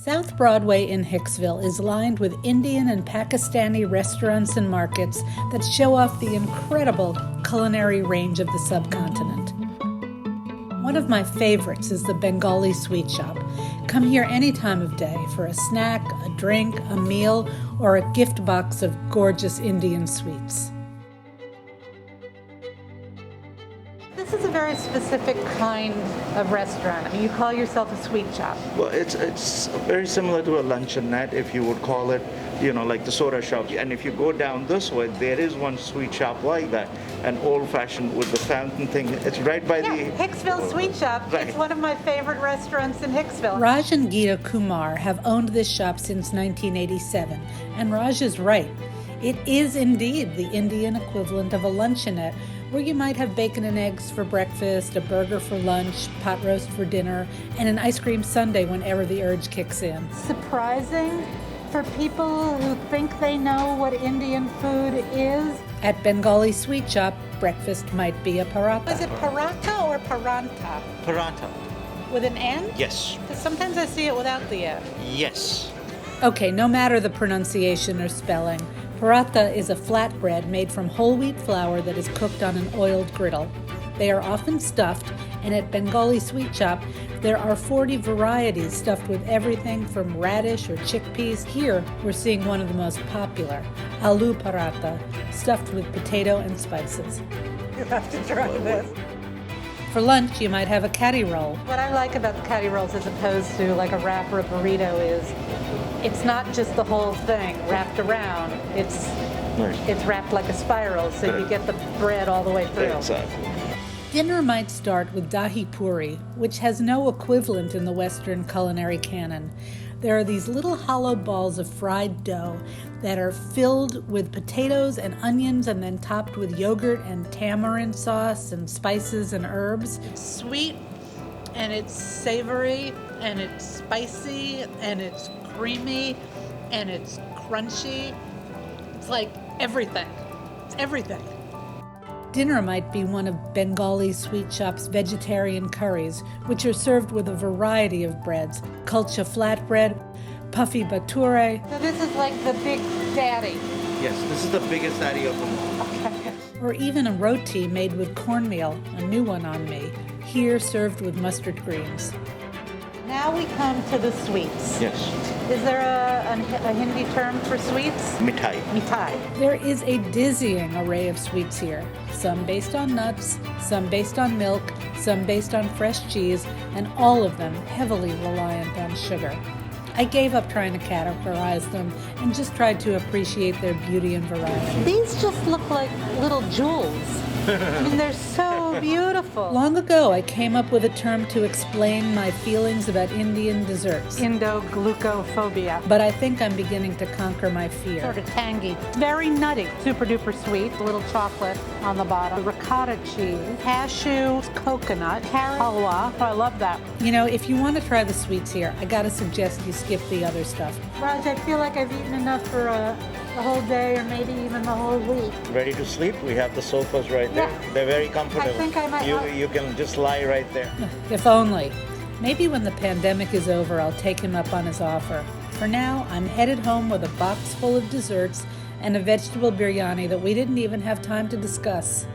South Broadway in Hicksville is lined with Indian and Pakistani restaurants and markets that show off the incredible culinary range of the subcontinent. One of my favorites is the Bengali Sweet Shop. Come here any time of day for a snack, a drink, a meal, or a gift box of gorgeous Indian sweets. This is a very specific kind of restaurant. I mean, you call yourself a sweet shop. Well, it's very similar to a luncheonette, if you would call it, like the soda shop. And if you go down this way, there is one sweet shop like that, an old-fashioned with the fountain thing. It's right by the Hicksville Sweet Shop. Right. It's one of my favorite restaurants in Hicksville. Raj and Geeta Kumar have owned this shop since 1987, and Raj is right. It is indeed the Indian equivalent of a luncheonette, where you might have bacon and eggs for breakfast, a burger for lunch, pot roast for dinner, and an ice cream sundae whenever the urge kicks in. Surprising for people who think they know what Indian food is. At Bengali Sweet Shop, breakfast might be a paratha. Is it paratha or parantha? Parantha. With an N? Yes. Because sometimes I see it without the N. Yes. Okay, no matter the pronunciation or spelling, paratha is a flatbread made from whole wheat flour that is cooked on an oiled griddle. They are often stuffed, and at Bengali Sweet Shop, there are 40 varieties stuffed with everything from radish or chickpeas. Here, we're seeing one of the most popular, aloo paratha, stuffed with potato and spices. You have to try this. For lunch, you might have a kaddi roll. What I like about the kaddi rolls as opposed to like a wrap or a burrito is it's not just the whole thing wrapped around. It's wrapped like a spiral, so you get the bread all the way through. Exactly. Dinner might start with dahi puri, which has no equivalent in the Western culinary canon. There are these little hollow balls of fried dough that are filled with potatoes and onions and then topped with yogurt and tamarind sauce and spices and herbs. It's sweet and it's savory and it's spicy and it's creamy and it's crunchy. It's like everything. It's everything. Dinner might be one of Bengali Sweet Shop's vegetarian curries, which are served with a variety of breads. Kulcha flatbread, puffy bhature. So this is like the big daddy. Yes, this is the biggest daddy of them all. Okay. Or even a roti made with cornmeal, a new one on me, here served with mustard greens. Now we come to the sweets. Yes. Is there a Hindi term for sweets? Mithai. Mithai. There is a dizzying array of sweets here. Some based on nuts, some based on milk, some based on fresh cheese, and all of them heavily reliant on sugar. I gave up trying to categorize them and just tried to appreciate their beauty and variety. These just look like little jewels. I mean, they're so beautiful. Long ago, I came up with a term to explain my feelings about Indian desserts. Indo-glucophobia. But I think I'm beginning to conquer my fear. Sort of tangy. Very nutty. Super duper sweet. A little chocolate on the bottom. Ricotta cheese. Cashew, coconut, carrot halwa. Oh, I love that. If you want to try the sweets here, I gotta suggest you skip the other stuff. Raj, I feel like I've eaten enough for the whole day or maybe even the whole week. Ready to sleep? We have the sofas right there. Yeah. They're very comfortable. I think I might. You can just lie right there. If only. Maybe when the pandemic is over, I'll take him up on his offer. For now, I'm headed home with a box full of desserts and a vegetable biryani that we didn't even have time to discuss.